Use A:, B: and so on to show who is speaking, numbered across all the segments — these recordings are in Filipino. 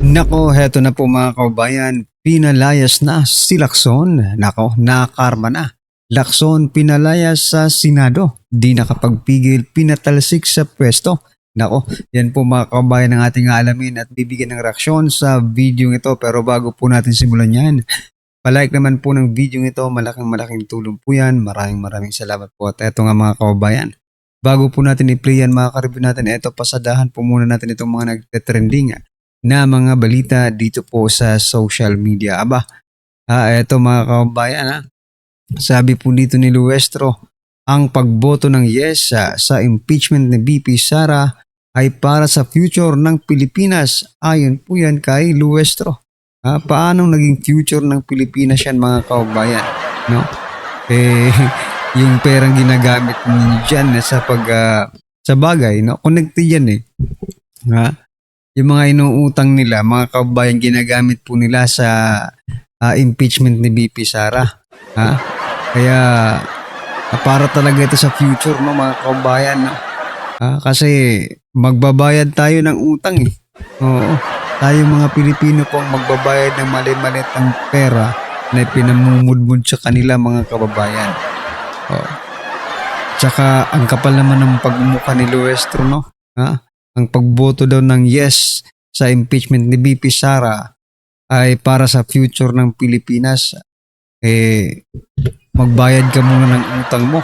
A: Nako, heto na po mga kabayan, pinalayas na si Lacson. Nako, nakarma na. Lacson pinalayas sa Senado. Di nakapagpigil, pinatalsik sa pwesto. Nako, yan po mga kabayan ang ating alamin at bibigyan ng reaksyon sa video ito. Pero bago po natin simulan yan, palike naman po ng video ito. Malaking tulong po yan. Maraming salamat po. At eto nga mga kabayan, bago po natin i-play yan mga ka-review natin, eto pasadahan po muna natin itong mga nagte-trending na mga balita dito po sa social media. Eto mga kabayan, sabi po dito ni Luestro, ang pagboto ng yes sa impeachment ni BP Sara ay para sa future ng Pilipinas. Ayon po yan kay Luestro. Paano naging future ng Pilipinas yan mga kabayan? No? Yung perang ginagamit ninyo dyan sa bagay, no? Connected yan yung mga inuutang nila, mga kabayan, ginagamit po nila sa impeachment ni BP Sara. Kaya para talaga ito sa future, no, mga kabayan. No? Kasi magbabayad tayo ng utang eh. Oo. Tayo mga Pilipino po ang magbabayad ng maliit ng pera na pinamumudmud sa kanila mga kababayan. Tsaka ang kapal naman ng pagmumukha ni Luestro, no? Ang pagboto daw ng yes sa impeachment ni BP Sara ay para sa future ng Pilipinas. Magbayad ka muna ng utang mo.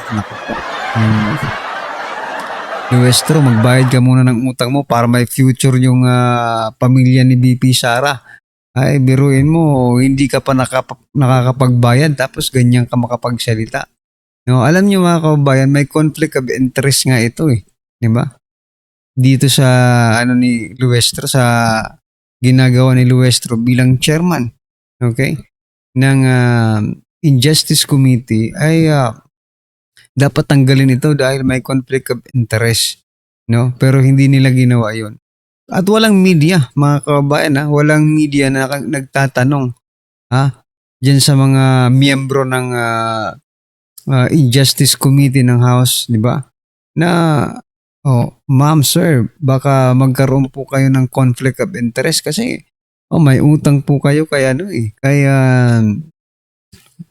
A: Luestro, magbayad ka muna ng utang mo para may future yung pamilya ni BP Sara. Ay, biruin mo, hindi ka pa nakakapagbayad tapos ganyan ka makapagsalita. No, alam niyo mga kababayan, may conflict of interest nga ito eh. Di ba? Dito sa ni Luestro, sa ginagawa ni Luestro bilang chairman, okay, ng Injustice Committee ay dapat tanggalin ito dahil may conflict of interest, no? Pero hindi nila ginawa 'yon. At walang media, mga kababayan, walang media na nagtatanong diyan sa mga miyembro ng Injustice Committee ng House, di ba? Na ma'am, sir, baka magkaroon po kayo ng conflict of interest kasi may utang po kayo kay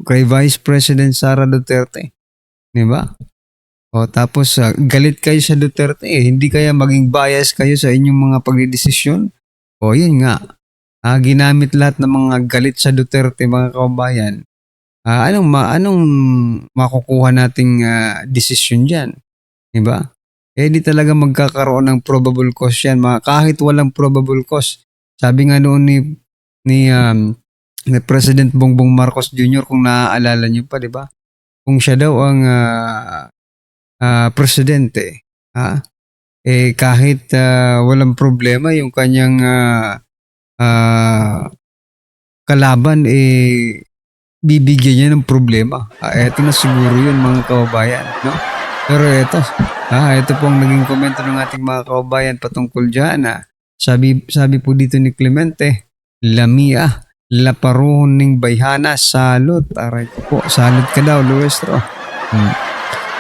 A: kay Vice President Sara Duterte, 'di ba? Tapos galit kayo sa Duterte, hindi kaya maging bias kayo sa inyong mga pagdedesisyon? Yun nga. Ginamit lahat ng mga galit sa Duterte mga kababayan. Anong makukuha nating desisyon diyan, 'di ba? Di talaga magkakaroon ng probable cause yan. Kahit walang probable cause. Sabi nga noon ni President Bongbong Marcos Jr., kung naaalala niyo pa, di ba? Kung siya daw ang presidente, kahit walang problema yung kanyang kalaban, bibigyan niya ng problema. Eto na siguro yun mga kababayan, no? Pero ito po ang naging komento ng ating mga kababayan patungkol dyan. Sabi po dito ni Clemente, Lamia, laparuhon ning bayhana, salot. Aray ko po, salot ka daw, Luestro.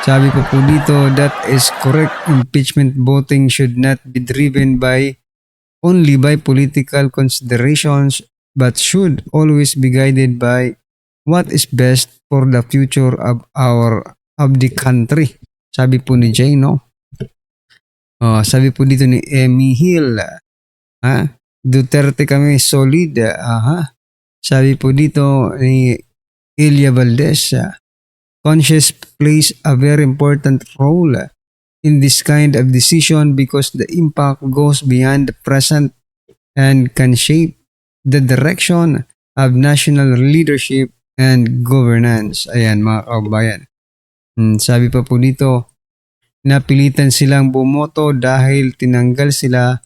A: Sabi po dito, that is correct. Impeachment voting should not be driven only by political considerations, but should always be guided by what is best for the future of the country. Sabi po ni Jay, no? Sabi po dito ni Emmy Hill, Duterte kami solid. Sabi po dito ni Elia Valdez, conscience plays a very important role in this kind of decision because the impact goes beyond the present and can shape the direction of national leadership and governance. Ayan mga kababayan. Sabi pa po dito, napilitan silang bumoto dahil tinanggal sila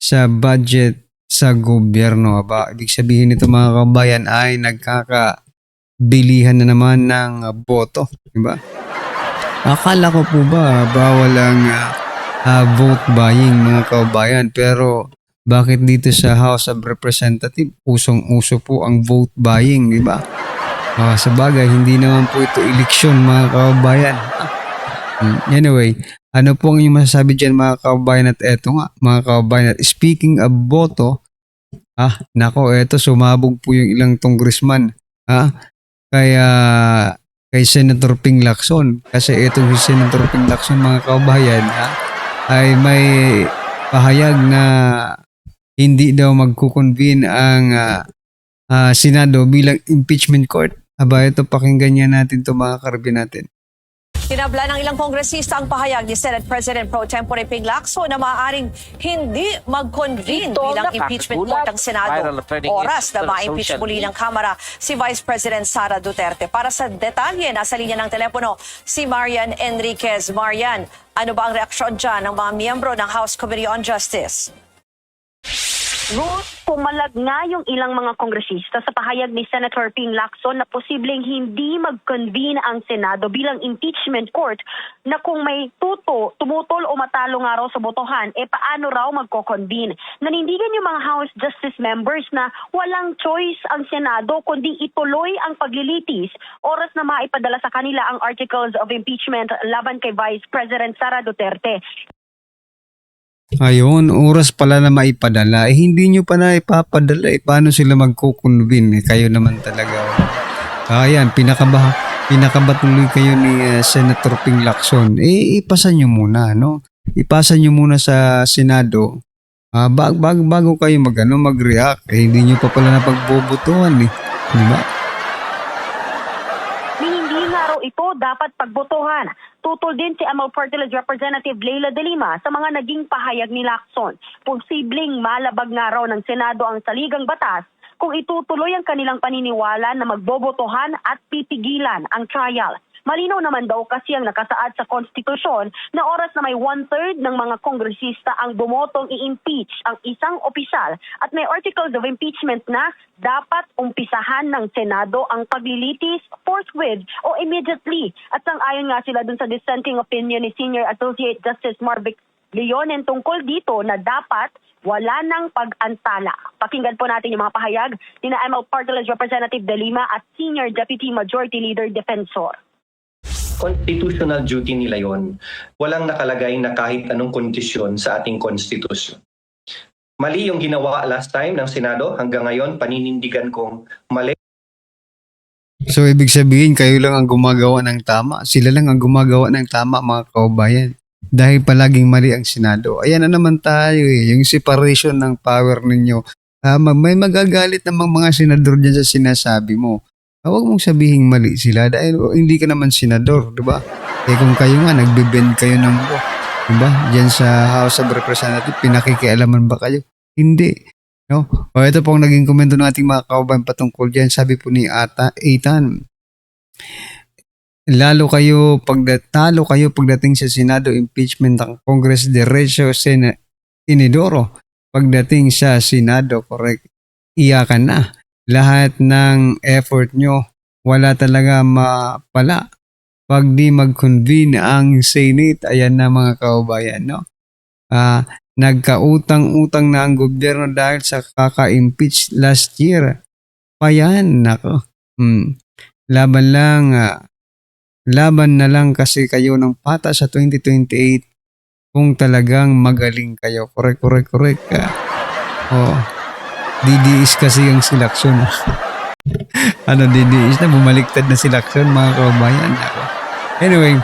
A: sa budget sa gobyerno. Ibig sabihin nito mga kabayan ay nagkakabilihan na naman ng boto. Diba? Akala ko po ba bawal ang vote buying mga kabayan, pero bakit dito sa House of Representatives usong-uso po ang vote buying, diba? Sa bagay, hindi naman po ito eleksyon mga kababayan. Anyway, ano po ang inyong masasabi dyan mga kababayan? At eto nga mga kababayan, at speaking of boto, Nako, eto sumabog po yung ilang congressman. Kaya kay Senator Ping Lacson. Kasi itong si Senator Ping Lacson, mga kababayan, ay may pahayag na hindi daw magkukonvene ang Senado bilang impeachment court. Ito pakinggan niya natin ito, mga karbi natin.
B: Tinabla ng ilang kongresista ang pahayag ni Senate President Pro Tempore Ping Lacson na maaaring hindi mag-convene bilang impeachment court ang Senado. Oras na ma-impeach muli ng Kamara si Vice President Sara Duterte. Para sa detalye, nasa linya ng telepono si Marian Enriquez. Marian, ano ba ang reaksyon dyan ng mga miyembro ng House Committee on Justice?
C: Ruth, pumalag nga yung ilang mga kongresista sa pahayag ni Senator Ping Lacson na posibleng hindi mag-convene ang Senado bilang impeachment court na kung may tumutol o matalo nga raw sa botohan, paano raw magko-convene? Nanindigan yung mga House Justice members na walang choice ang Senado kundi ituloy ang paglilitis oras na maipadala sa kanila ang articles of impeachment laban kay Vice President Sara Duterte.
A: Ayun, oras pala na maipadala. Hindi nyo pa na ipapadala. Paano sila magkukonvene? Kayo naman talaga. Ayan, pinakabatuloy kayo ni Senator Ping Lacson. Ipasa nyo muna, no? Ipasa nyo muna sa Senado. Bago kayo mag-react. Hindi nyo pa pala napagbobotohan, eh. Di ba?
C: Hindi nga raw ito dapat pagbotohan. Tutol din si ML Party List Representative Leila De Lima sa mga naging pahayag ni Lacson. Posibleng malabag nga raw ng Senado ang saligang batas kung itutuloy ang kanilang paniniwala na magbobotohan at pipigilan ang trial. Malinaw naman daw kasi ang nakasaad sa konstitusyon na oras na may 1/3 ng mga kongresista ang bumotong i-impeach ang isang opisyal at may articles of impeachment na dapat umpisahan ng Senado ang paglilitis forthwith o immediately. At sang-ayon nga sila dun sa dissenting opinion ni Senior Associate Justice Marvic Leonen tungkol dito na dapat wala nang pag-antala. Pakinggan po natin yung mga pahayag ni ML Party List Representative De Lima at Senior Deputy Majority Leader Defensor.
D: Constitutional duty nila yon. Walang nakalagay na kahit anong kondisyon sa ating konstitusyon. Mali yung ginawa last time ng Senado, hanggang ngayon paninindigan kong mali.
A: So, ibig sabihin, kayo lang ang gumagawa ng tama. Sila lang ang gumagawa ng tama, mga kaubayan. Dahil palaging mali ang Senado. Ayan na naman tayo, yung separation ng power ninyo. May magagalit namang mga senador dyan sa sinasabi mo. Huwag mong sabihin mali sila dahil hindi ka naman senador, di ba? Kung kayo nga, nagbe-bend kayo ng law, di ba? Diyan sa House of Representatives, pinakikialaman ba kayo? Hindi. No? Ito po ang naging komento ng ating mga kaubayan patungkol dyan. Sabi po ni Ethan, talo kayo pagdating sa Senado, impeachment ng Congress, derecho Inidoro. Pagdating sa Senado, correct, iyakan na. Lahat ng effort nyo, wala talaga mapala pag di mag-convene ang Senate. Ayan na, mga kaubayan, no? Nagkautang-utang na ang gobyerno dahil sa kaka-impeach last year. Payan, nako. Laban na lang kasi kayo ng pata sa 2028 kung talagang magaling kayo. Correct. DDS kasi yung si Lacson. DDS na? Bumaliktad na si Lacson, mga kababayan. Anyway,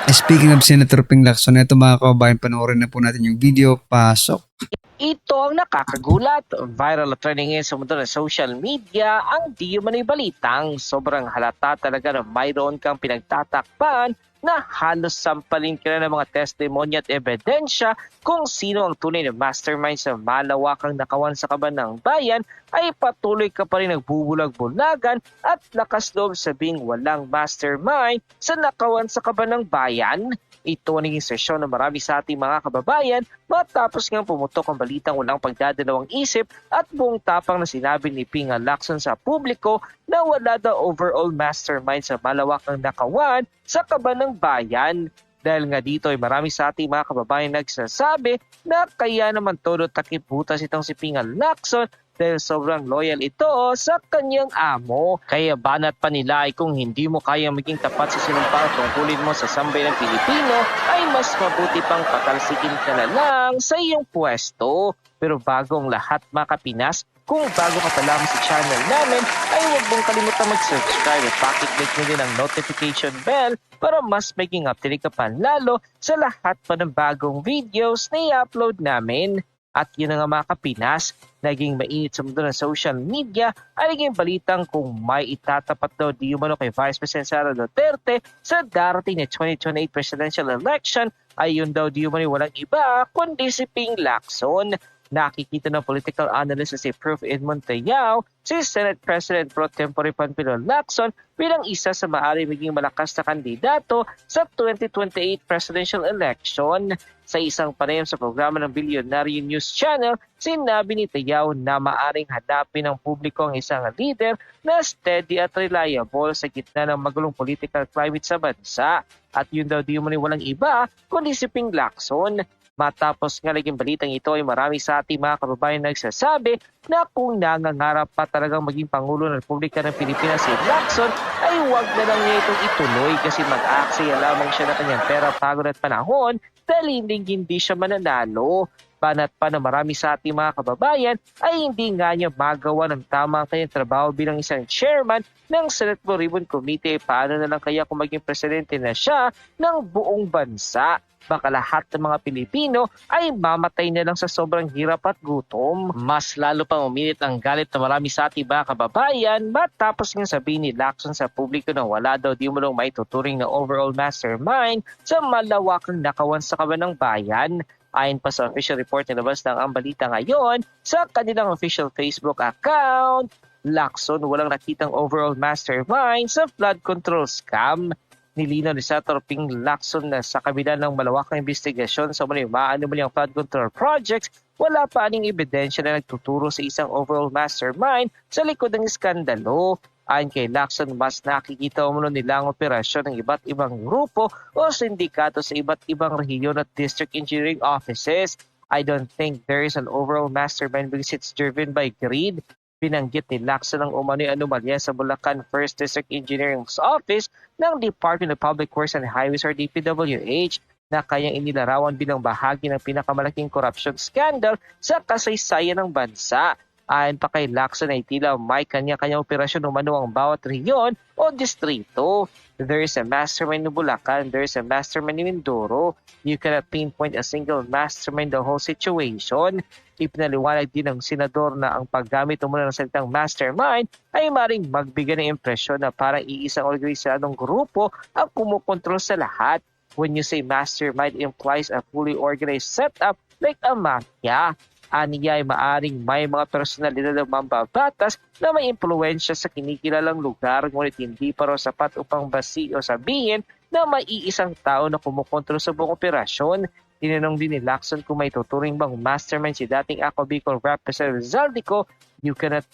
A: speaking of Senator Ping Lacson, ito mga kababayan, panoorin na po natin yung video. Pasok.
E: Ito ang nakakagulat. Viral at trending ngayon sa mundo ng social media ang di umano'y balitang sobrang halata talaga na mayroon kang pinagtatakpan na halos sampalin ka na ng mga testimonya at ebidensya kung sino ang tunay na mastermind sa malawakang nakawan sa kaban ng bayan, ay patuloy ka pa rin nagbubulag-bulagan at lakas loob sabing walang mastermind sa nakawan sa kaban ng bayan. Ito ang naging sesyon ng marami sa ating mga kababayan matapos ngang pumutok ang balitang walang pagdadalawang isip at buong tapang na sinabi ni Ping Lacson sa publiko na wala daw overall mastermind sa malawakang nakawan sa kaban ng bayan. Dahil nga dito ay marami sa ating mga kababayan nagsasabi na kaya naman todo takip butas itong si Ping Lacson dahil sobrang loyal ito sa kanyang amo. Kaya banat pa nila ay kung hindi mo kaya maging tapat sa sinumpang tungkulin mo sa sambayan ng Pilipino, ay mas mabuti pang patalsikin ka na lang sa iyong pwesto. Pero bago ang lahat mga Kapinas, kung bago ka pa lamang sa channel namin, ay huwag mong kalimutan mag-subscribe at pakiclick nyo din ang notification bell para mas maging updated ka pa lalo sa lahat pa ng bagong videos na i-upload namin. At yun na nga mga Kapinas, naging mainit sa mundo ng social media ay naging balitang kung may itatapat daw di umano kay Vice President Sara Duterte sa darating na 2028 presidential election ay yun daw di umano walang iba kundi si Ping Lacson. Nakikita ng political analyst na si Proof Edmond Tayao, si Senate President Pro Tempore Panfilo Lacson bilang isa sa maaari maging malakas na kandidato sa 2028 presidential election. Sa isang panayam sa programa ng Billionaire News Channel, sinabi ni Tayao na maaring hanapin ng publiko ang isang leader na steady at reliable sa gitna ng magulong political climate sa bansa. At yun daw di umano walang iba kundi si Ping Lacson. Matapos nga naging balitang ito ay marami sa ating mga kababayan nagsasabi na kung nangangarap pa talagang maging Pangulo ng Republika ng Pilipinas si Lacson ay huwag na lang niya itong ituloy kasi mag-aaksaya lamang siya ng kanyang pera, pagod at panahon dahil hindi siya mananalo. Banat pa na marami sa ating mga kababayan ay hindi nga niya magawa ng tama ang kanyang trabaho bilang isang chairman ng Senate Blue Ribbon Committee. Paano na lang kaya kung maging presidente na siya ng buong bansa? Baka lahat ng mga Pilipino ay mamatay na lang sa sobrang hirap at gutom. Mas lalo pang uminit ang galit na marami sa ating mga kababayan matapos nga sabihin ni Lacson sa publiko na wala daw di mo lang maituturing na overall mastermind sa malawakang nakawan sa kaban ng bayan. Ayon pa sa official report na labas ng ang balita ngayon sa kanilang official Facebook account, Lacson walang nakitang overall mastermind sa flood control scam. Nilinaw ni Senator Ping Lacson na sa kabila ng malawakang investigasyon sa umanomalyang flood control projects, wala pa aning ebidensya na nagtuturo sa isang overall mastermind sa likod ng iskandalo. Ayon kay Lacson, mas nakikita umano nila ang operasyon ng iba't ibang grupo o sindikato sa iba't ibang rehiyon at district engineering offices. I don't think there is an overall mastermind because it's driven by greed. Binanggit ni Lacson ang umano'y anomalya sa Bulacan 1st District Engineering Office ng Department of Public Works and Highways or DPWH na kanyang inilarawan bilang bahagi ng pinakamalaking corruption scandal sa kasaysayan ng bansa. Ayon pa kay Lacson ay tila may kanya-kanyang operasyon umano ang bawat rehiyon o distrito. There is a mastermind in Bulacan, there is a mastermind in Mindoro. You cannot pinpoint a single mastermind the whole situation. Ipinaliwanag din ng senador na ang paggamit umano ng salitang mastermind ay maring magbigay ng impresyon na parang iisang organisadong grupo ang kumukontrol sa lahat. When you say mastermind, implies a fully organized setup like a mafia. Aniya ay maaring may mga personalidad ng mambabatas na may impluwensya sa kinikilalang lugar ngunit hindi pa raw sapat upang basi o sabihin na may iisang tao na kumukontrol sa buong operasyon. Tinanong din ni Lacson kung may tuturing bang mastermind si dating Ako Bicol Representative Zaldico. You cannot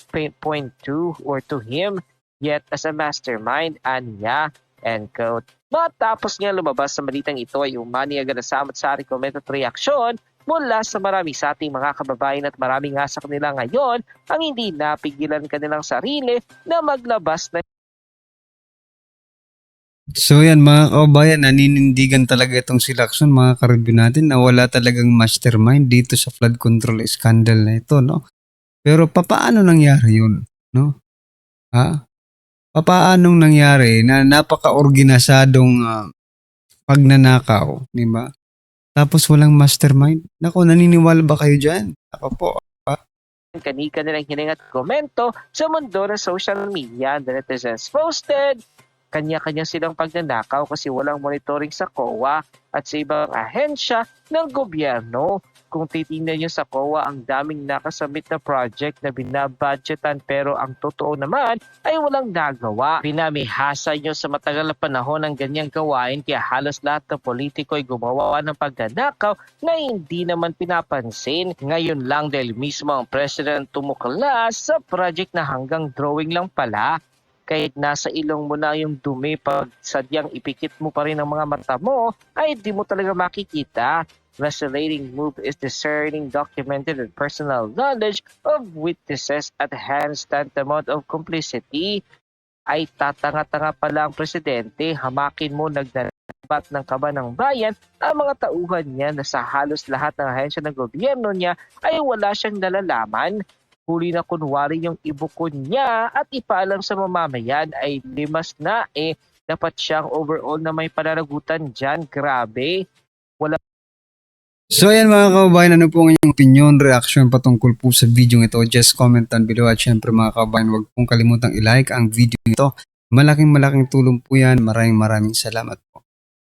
E: point to or to him yet as a mastermind, aniya. End quote. Matapos nga lumabas sa balitang ito ay umani agad na samot-sari comment at reaksyon mula sa marami sa ating mga kababayan at marami nga sa kanila ngayon ang hindi napigilan kanilang sarili na maglabas na.
A: So yan mga kababayan, naninindigan talaga itong si Lacson, mga karibyo natin, na wala talagang mastermind dito sa flood control scandal na ito, no? Pero papaano nangyari yun, no? Ha? Papaanong nangyari na napaka-organisadong pagnanakaw, di ba? Tapos walang mastermind? Nako, naniniwala ba kayo dyan? Ako po.
E: Kanika nilang hiling at komento sa mundo ng social media. The netizens posted, kanya-kanya silang pagnanakaw kasi walang monitoring sa COA at sa ibang ahensya ng gobyerno. Kung titingnan nyo sa COA, ang daming nakasubmit na project na binabudgetan pero ang totoo naman ay walang nagawa. Pinamihasa nyo sa matagal na panahon ng ganyang gawain kaya halos lahat ng politiko ay gumawa ng pagnanakaw na hindi naman pinapansin. Ngayon lang dahil mismo ang president tumuklas sa project na hanggang drawing lang pala. kahit nasa ilong mo na yung dumi, pag sadyang ipikit mo pa rin ang mga mata mo, ay di mo talaga makikita. Resonating move is discerning, documented, and personal knowledge of witnesses at hence tantamount of complicity. Ay tatanga-tanga pala ang presidente, hamakin mo nagnanabat ng kaba ng bayan ang mga tauhan niya na sa halos lahat ng ahensya ng gobyerno niya ay wala siyang nalalaman. Huli na kunwari yung ibukon niya at ipaalam sa mamamayan ay limas na dapat siyang overall na may pananagutan dyan. Grabe.
A: So ayan mga kababayan, ano po ang inyong opinion, reaction patungkol po sa video ito? Just comment down below at syempre mga kababayan, huwag pong kalimutang i-like ang video ito. Malaking tulong po yan. Maraming salamat.